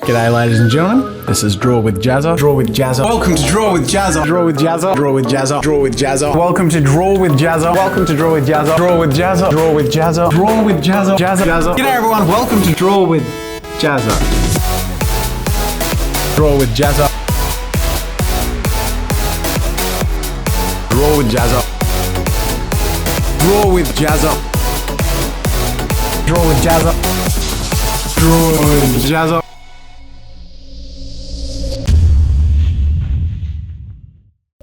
G'day ladies and gentlemen, this is Draw with JAZZA. Draw with JAZZA. Welcome to Draw with JAZZA. Draw with JAZZA. Draw with JAZZA. Draw with JAZZA. Welcome to Draw with JAZZA. Welcome to Draw with JAZZA. Draw with JAZZA. Draw with JAZZA. Draw with JAZZA. JAZZA. G'day everyone, welcome to Draw with JAZZA. Draw with JAZZA. Draw with JAZZA. Draw with JAZZA. Draw with JAZZA. Draw with JAZZA.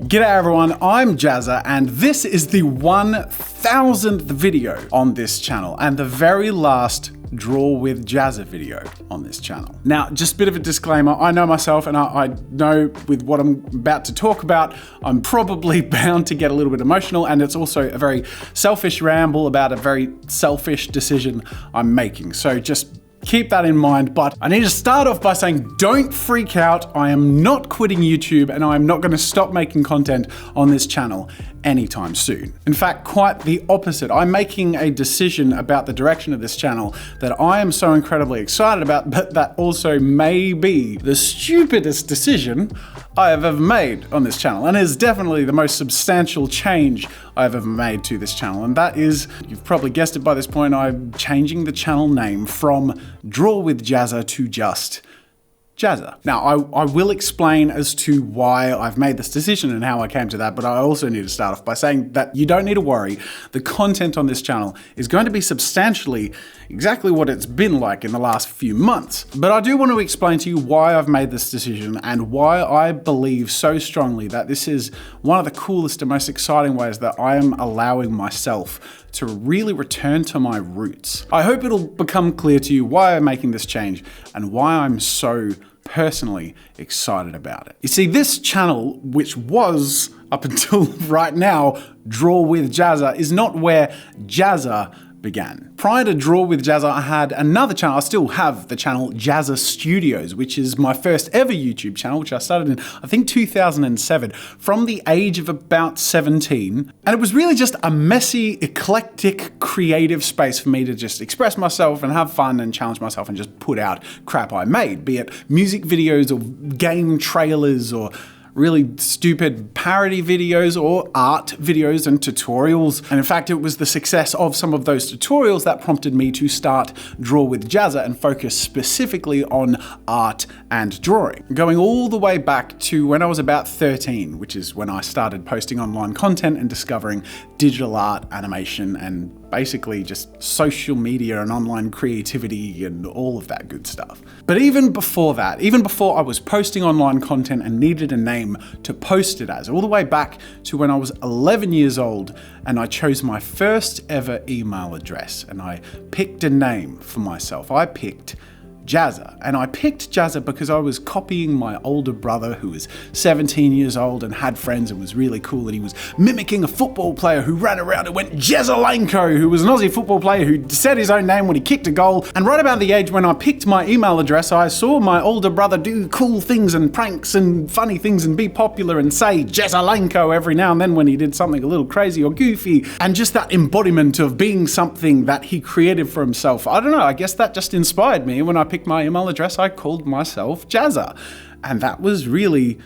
G'day everyone, I'm JAZZA and this is the 1000th video on this channel and the very last Draw with JAZZA video on this channel. Now, just a bit of a disclaimer, I know myself and I know with what I'm about to talk about, I'm probably bound to get a little bit emotional, and it's also a very selfish ramble about a very selfish decision I'm making. So just keep that in mind, but I need to start off by saying don't freak out. I am not quitting YouTube and I am not going to stop making content on this channel anytime soon. In fact, quite the opposite. I'm making a decision about the direction of this channel that I am so incredibly excited about, but that also may be the stupidest decision I have ever made on this channel, and is definitely the most substantial change I've ever made to this channel, and that is, you've probably guessed it by this point, I'm changing the channel name from Draw with JAZZA to just JAZZA. Now, I will explain as to why I've made this decision and how I came to that, but I also need to start off by saying that you don't need to worry. The content on this channel is going to be substantially exactly what it's been like in the last few months. But I do want to explain to you why I've made this decision and why I believe so strongly that this is one of the coolest and most exciting ways that I am allowing myself to really return to my roots. I hope it'll become clear to you why I'm making this change and why I'm so personally excited about it. You see, this channel, which was up until right now Draw with JAZZA, is not where JAZZA began. Prior to Draw with JAZZA, I had another channel. I still have the channel JAZZA Studios, which is my first ever YouTube channel, which I started in, I think, 2007, from the age of about 17. And it was really just a messy, eclectic, creative space for me to just express myself and have fun and challenge myself and just put out crap I made, be it music videos or game trailers or really stupid parody videos or art videos and tutorials. And in fact, it was the success of some of those tutorials that prompted me to start Draw with JAZZA and focus specifically on art and drawing. Going all the way back to when I was about 13, which is when I started posting online content and discovering digital art, animation, and basically just social media and online creativity and all of that good stuff. But even before that, even before I was posting online content and needed a name to post it as, all the way back to when I was 11 years old and I chose my first ever email address and I picked a name for myself. I picked JAZZA, and I picked JAZZA because I was copying my older brother who was 17 years old and had friends and was really cool, and he was mimicking a football player who ran around and went JAZZA'S, who was an Aussie football player who said his own name when he kicked a goal. And right about the age when I picked my email address, I saw my older brother do cool things and pranks and funny things and be popular and say JAZZA'S every now and then when he did something a little crazy or goofy, and just that embodiment of being something that he created for himself. I don't know, I guess that just inspired me. When I picked my email address, I called myself JAZZA. And that was really,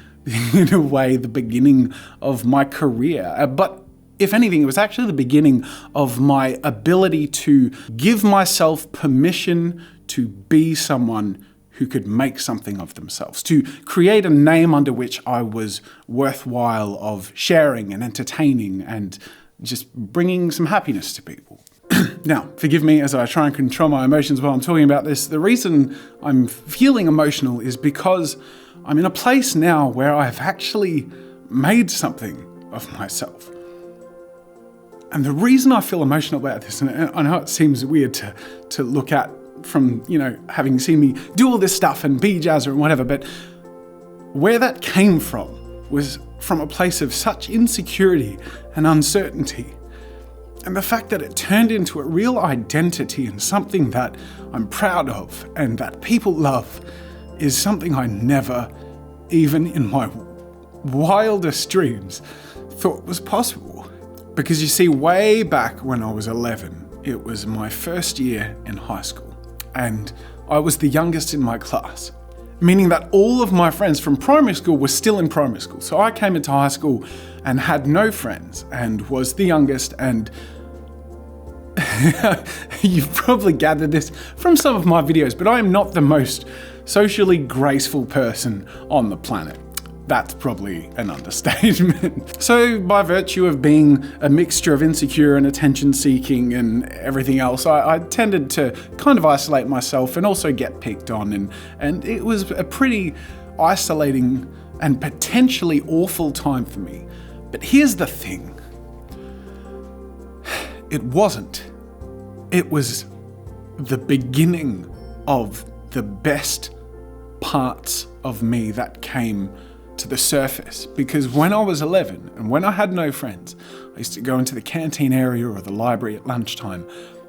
in a way, the beginning of my career. But if anything, it was actually the beginning of my ability to give myself permission to be someone who could make something of themselves, to create a name under which I was worthwhile of sharing and entertaining and just bringing some happiness to people. Now, forgive me as I try and control my emotions while I'm talking about this. The reason I'm feeling emotional is because I'm in a place now where I've actually made something of myself. And the reason I feel emotional about this, and I know it seems weird to look at from, you know, having seen me do all this stuff and be JAZZA and whatever, but where that came from was from a place of such insecurity and uncertainty. And the fact that it turned into a real identity and something that I'm proud of and that people love is something I never, even in my wildest dreams, thought was possible. Because you see, way back when I was 11, it was my first year in high school, and I was the youngest in my class. meaning that all of my friends from primary school were still in primary school. So I came into high school and had no friends and was the youngest, and you've probably gathered this from some of my videos, but I am not the most socially graceful person on the planet. That's probably an understatement. So by virtue of being a mixture of insecure and attention seeking and everything else, I tended to kind of isolate myself and also get picked on, and it was a pretty isolating and potentially awful time for me. But here's the thing. It wasn't. It was the beginning of the best parts of me that came to the surface, because when I was 11 and when I had no friends, I used to go into the canteen area or the library at lunchtime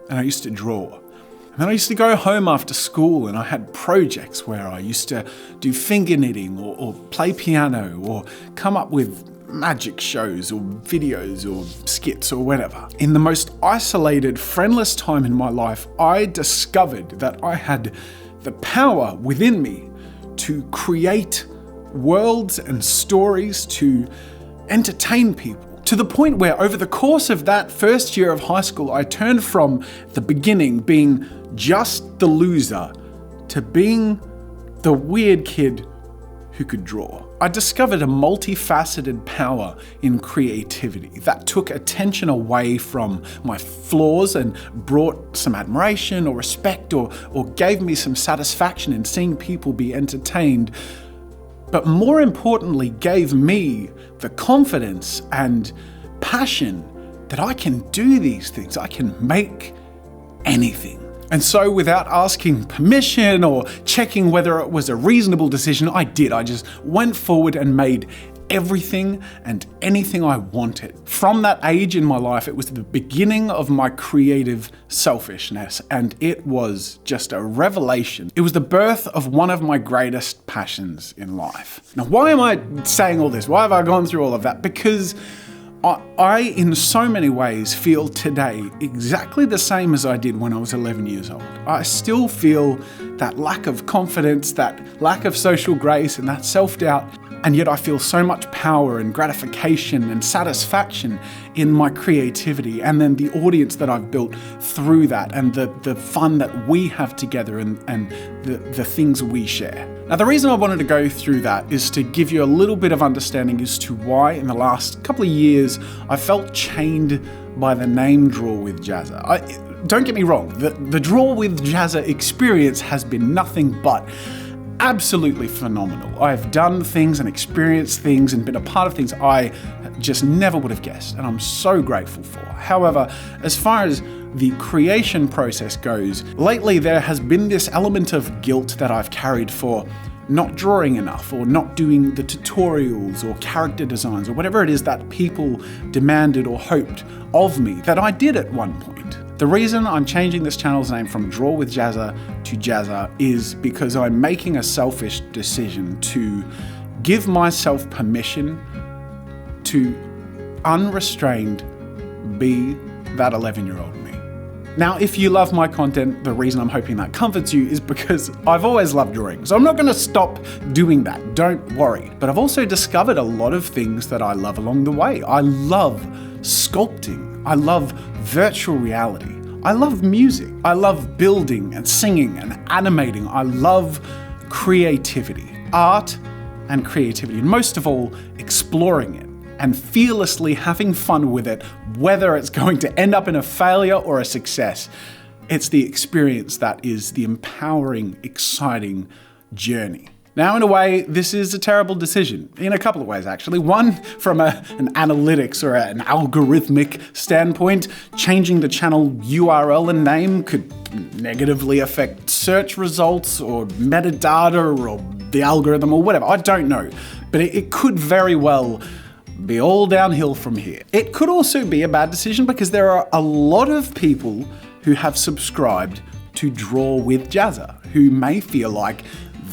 and I used to draw. And then I used to go home after school and I had projects where I used to do finger knitting or play piano or come up with magic shows or videos or skits or whatever. In the most isolated, friendless time in my life, I discovered that I had the power within me to create worlds and stories, to entertain people, to the point where over the course of that first year of high school, I turned from the beginning being just the loser to being the weird kid who could draw. I discovered a multifaceted power in creativity that took attention away from my flaws and brought some admiration or respect or gave me some satisfaction in seeing people be entertained, but more importantly, gave me the confidence and passion that I can do these things. I can make anything. And so without asking permission or checking whether it was a reasonable decision, I did. I just went forward and made everything and anything I wanted. From that age in my life, it was the beginning of my creative selfishness, and it was just a revelation. It was the birth of one of my greatest passions in life. Now, why am I saying all this? Why have I gone through all of that? Because I, in so many ways, feel today exactly the same as I did when I was 11 years old. I still feel that lack of confidence, that lack of social grace, and that self-doubt. And yet I feel so much power and gratification and satisfaction in my creativity, and then the audience that I've built through that, and the fun that we have together, and the things we share. Now, the reason I wanted to go through that is to give you a little bit of understanding as to why in the last couple of years I felt chained by the name Draw with Jazza. Don't get me wrong, the Draw with Jazza experience has been nothing but absolutely phenomenal. I've done things and experienced things and been a part of things I just never would have guessed, and I'm so grateful for. However, as far as the creation process goes, lately there has been this element of guilt that I've carried for not drawing enough, or not doing the tutorials or character designs or whatever it is that people demanded or hoped of me that I did at one point. The reason I'm changing this channel's name from Draw with Jazza to Jazza is because I'm making a selfish decision to give myself permission to unrestrained be that 11-year-old me. Now, if you love my content, the reason I'm hoping that comforts you is because I've always loved drawing. So I'm not going to stop doing that, don't worry. But I've also discovered a lot of things that I love along the way. I love sculpting. I love virtual reality. I love music. I love building and singing and animating. I love creativity, art and creativity, and most of all, exploring it and fearlessly having fun with it, whether it's going to end up in a failure or a success. It's the experience that is the empowering, exciting journey. Now, in a way, this is a terrible decision, in a couple of ways, actually. One, from an analytics or an algorithmic standpoint, changing the channel URL and name could negatively affect search results or metadata or the algorithm or whatever. I don't know, but it could very well be all downhill from here. It could also be a bad decision because there are a lot of people who have subscribed to Draw with Jazza who may feel like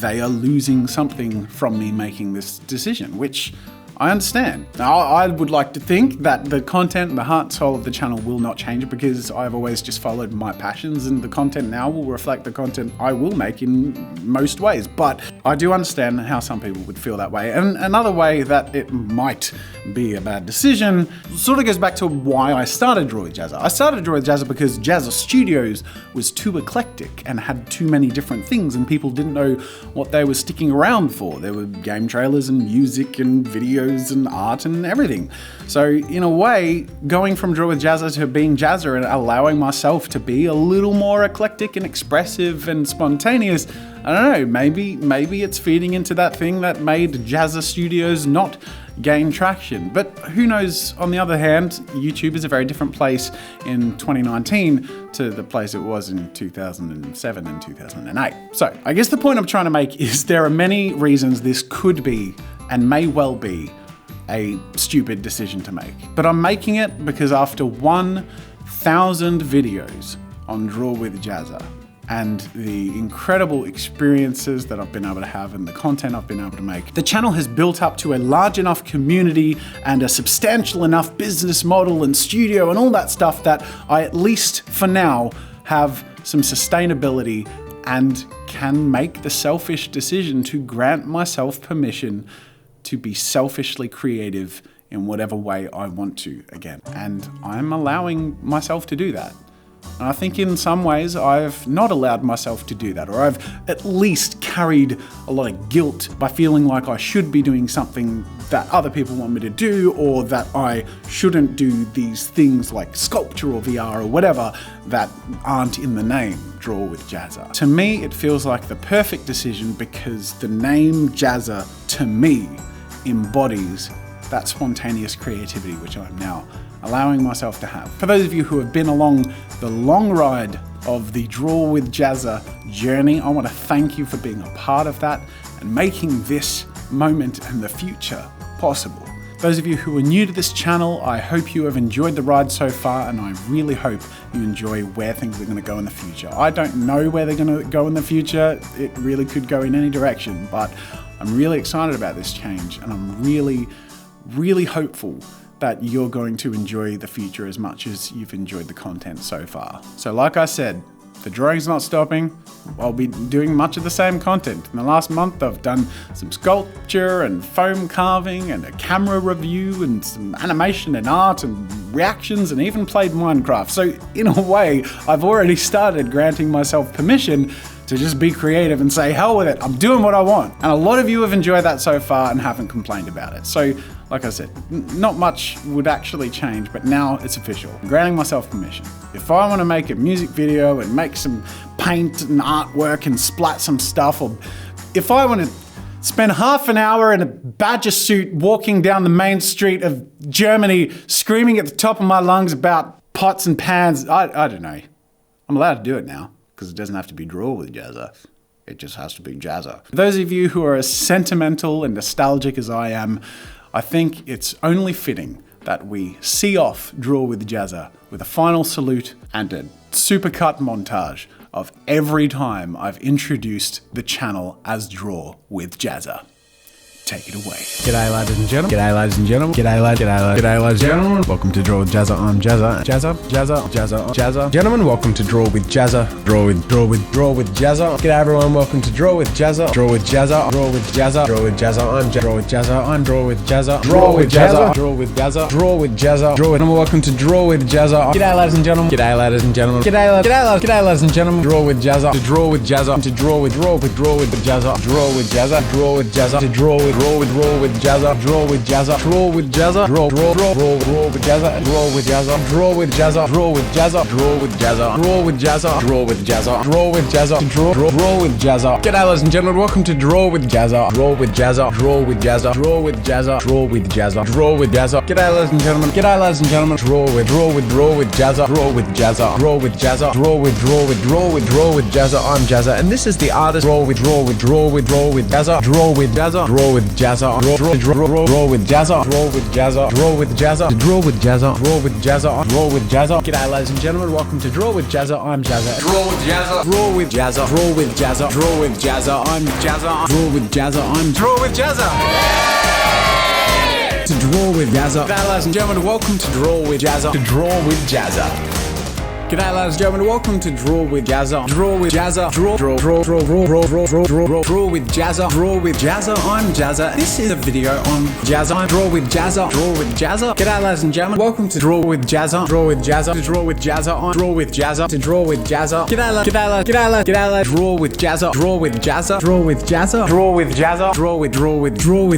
they are losing something from me making this decision, which I understand. Now, I would like to think that the content and the heart and soul of the channel will not change because I've always just followed my passions, and the content now will reflect the content I will make in most ways. But I do understand how some people would feel that way. And another way that it might be a bad decision sort of goes back to why I started Draw with Jazza. I started Draw with Jazza because Jazza Studios was too eclectic and had too many different things, and people didn't know what they were sticking around for. There were game trailers and music and videos and art and everything. So in a way, going from Draw with Jazza to being Jazza and allowing myself to be a little more eclectic and expressive and spontaneous, I don't know, maybe it's feeding into that thing that made Jazza Studios not gain traction. But who knows, on the other hand, YouTube is a very different place in 2019 to the place it was in 2007 and 2008. So I guess the point I'm trying to make is there are many reasons this could be and may well be a stupid decision to make. But I'm making it because after 1,000 videos on Draw with Jazza and the incredible experiences that I've been able to have and the content I've been able to make, the channel has built up to a large enough community and a substantial enough business model and studio and all that stuff that I, at least for now, have some sustainability and can make the selfish decision to grant myself permission to be selfishly creative in whatever way I want to again. And I'm allowing myself to do that. And I think in some ways I've not allowed myself to do that, or I've at least carried a lot of guilt by feeling like I should be doing something that other people want me to do, or that I shouldn't do these things like sculpture or VR or whatever that aren't in the name Draw with Jazza. To me, it feels like the perfect decision because the name Jazza, to me, embodies that spontaneous creativity which I'm now allowing myself to have. For those of you who have been along the long ride of the Draw with Jazza journey, I want to thank you for being a part of that and making this moment and the future possible. Those of you who are new to this channel, I hope you have enjoyed the ride so far, and I really hope you enjoy where things are going to go in the future. I don't know where they're going to go in the future. It really could go in any direction, but I'm really excited about this change, and I'm really hopeful that you're going to enjoy the future as much as you've enjoyed the content so far. So like I said, the drawing's not stopping. I'll be doing much of the same content. In the last month, I've done some sculpture and foam carving and a camera review and some animation and art and reactions and even played Minecraft. So in a way, I've already started granting myself permission to just be creative and say, hell with it, I'm doing what I want. And a lot of you have enjoyed that so far and haven't complained about it. So, like I said, not much would actually change, but now it's official. I'm granting myself permission. If I want to make a music video and make some paint and artwork and splat some stuff, or if I want to spend half an hour in a badger suit walking down the main street of Germany screaming at the top of my lungs about pots and pans, I don't know. I'm allowed to do it now, because it doesn't have to be Draw with Jazza. It just has to be Jazza. For those of you who are as sentimental and nostalgic as I am, I think it's only fitting that we see off Draw with Jazza with a final salute and a supercut montage of every time I've introduced the channel as Draw with Jazza. Take it away. G'day ladies and gentlemen. G'day ladies and gentlemen. G'day ladies and gentlemen. Welcome to Draw with Jazza. I'm Jazza. Jazza. Gentlemen, welcome to Draw with Jazza. Draw with Jazza. G'day everyone. Welcome to Draw with Jazza. Draw with Jazza. Draw with Jazza. Draw with Jazza. I'm Draw with Jazza. I'm Draw with Jazza. Draw with Jazza. Draw with Jazza. Draw with Jazza. Draw with. Welcome to Draw with Jazza. G'day ladies and gentlemen. G'day ladies and gentlemen. G'day ladies and gentlemen. Draw with Jazza. To Draw with Jazza. To Draw with Jazza. Draw with Jazza. Draw with Jazza. To Draw with Jazza, draw with Jazza, draw with Jazza, draw with Jazza, draw with Jazza, draw with Jazza, draw with Jazza, draw with Jazza, draw with Jazza, draw with Jazza, draw with Jazza, draw with Jazza. G'day ladies and gentlemen, welcome to Draw with Jazza, draw with Jazza, draw with Jazza, draw with Jazza, draw with Jazza, draw with Jazza. G'day ladies and gentlemen, draw with Jazza, draw with Jazza, draw with Jazza, draw with Jazza. I'm Jazza, and this is the artist. Draw with Jazza, draw with Jazza, draw with Jazza, draw with Jazza, draw with Jazza, draw with Jazza, draw with Jazza, draw with Jazza, draw with Jazza, draw with Jazza. G'day ladies and gentlemen, welcome to Draw with Jazza. I'm Jazza. Draw with Jazza, draw with Jazza, draw with Jazza, draw with Jazza. I'm Jazza. Draw with Jazza. I'm Draw with Jazza. to Draw with Jazza. G'day ladies and gentlemen, welcome to Draw with Jazza. To Draw with Jazza. G'day ladies and gentlemen, welcome to Draw with Jazza. Draw with Jazza. Draw with Jazza. Draw with Jazza. I'm Jazza. This is a video on Jazza. Draw with Jazza. Draw with Jazza. G'day ladies and gentlemen, welcome to Draw with Jazza. Draw with Jazza. To Draw with Jazza. I'm Draw with Jazza. To Draw with Jazza. G'day ladies. Draw with Jazza. Draw with Jazza. Draw with Jazza. Draw with Jazza. Draw with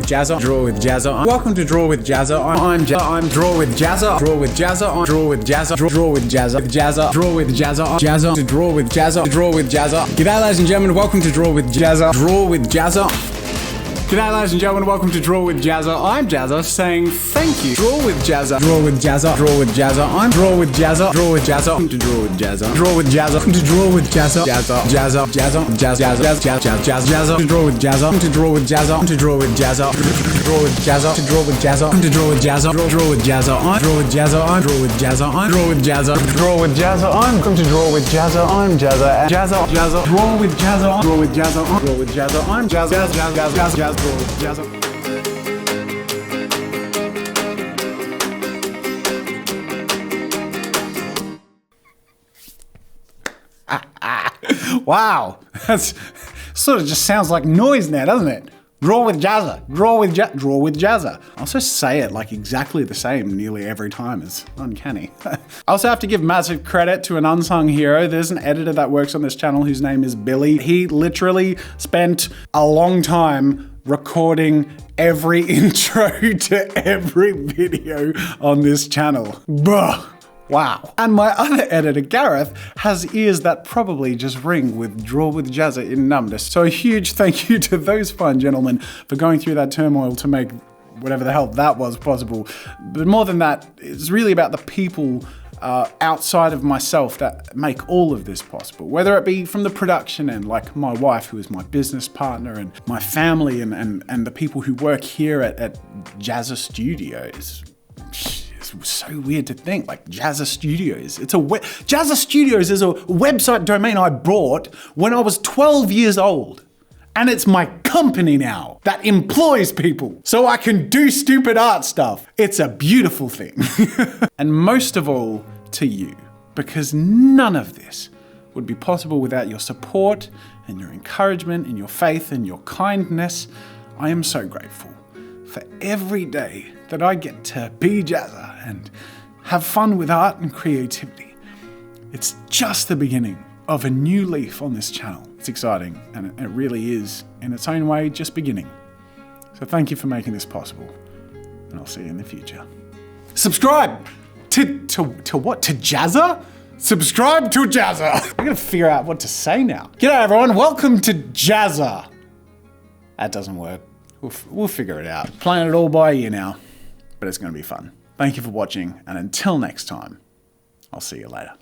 Jazza. Draw with Jazza. Welcome to Draw with Jazza. I'm Draw with Jazza. Draw with Jazza. I'm Draw with Jazza. Draw with Jazza. Draw with Jazza. Jazza. To Draw with Jazza. To Draw with Jazza. G'day ladies and gentlemen, welcome to Draw with Jazza. Draw with Jazza. G'day ladies and gentlemen, welcome to Draw with Jazza. I'm Jazza saying thank you. Draw with Jazza. Draw with Jazza. Draw with Jazza. I'm Draw with Jazza. Draw with Jazza. Welcome to Draw with Jazza. Draw with Jazza. To Draw with Jazza. Jazza. To Draw with Jazza. To Draw with Jazza. To Draw with Jazza. Draw with Jazza. To Draw with Jazza. To Draw with Jazza. Draw with Jazza. I'm Draw with Jazza. I'm Draw with Jazza. I'm Draw with Jazza. Draw with Jazza. I'm come to Draw with Jazza. I'm Jazza. Jazza. Draw with Jazza. Draw with Jazza. I'm Draw with Jazza. I'm Jazza. Jazza. Draw with Jazza. Wow, that's sort of just sounds like noise now, doesn't it? Draw with Jazza, draw with Jazza. I also say it like exactly the same nearly every time. It's uncanny. I also have to give massive credit to an unsung hero. There's an editor that works on this channel whose name is Billy. He literally spent a long time recording every intro to every video on this channel. Bruh. Wow. And my other editor, Gareth, has ears that probably just ring with Draw with Jazza in numbness. So a huge thank you to those fine gentlemen for going through that turmoil to make whatever the hell that was possible. But more than that, it's really about the people outside of myself that make all of this possible. Whether it be from the production end, like my wife, who is my business partner, and my family, and the people who work here at JAZZA'S Studios. It's so weird to think, like JAZZA'S Studios. JAZZA'S Studios is a website domain I bought when I was 12 years old. And it's my company now that employs people so I can do stupid art stuff. It's a beautiful thing. And most of all, to you, because none of this would be possible without your support and your encouragement and your faith and your kindness. I am so grateful for every day that I get to be Jazza and have fun with art and creativity. It's just the beginning of a new leaf on this channel. It's exciting, and it really is, in its own way, just beginning. So thank you for making this possible, and I'll see you in the future. Subscribe to what? To Jazza? Subscribe to Jazza. I gotta figure out what to say now. G'day everyone, welcome to Jazza. That doesn't work. We'll figure it out. Playing it all by ear now, but it's gonna be fun. Thank you for watching, and until next time, I'll see you later.